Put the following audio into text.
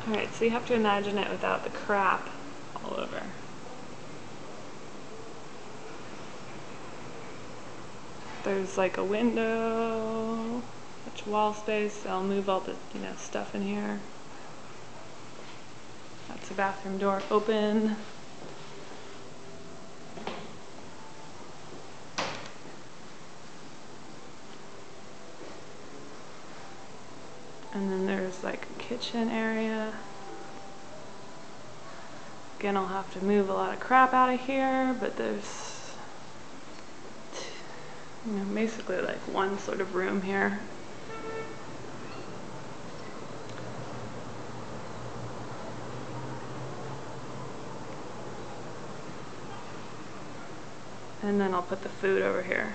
Alright, so you have to imagine it without the crap all over. There's like a window, much wall space. I'll move all the stuff in here. That's the bathroom door open. And then there's like a kitchen area. Again, I'll have to move a lot of crap out of here, but there's basically like one sort of room here. And then I'll put the food over here.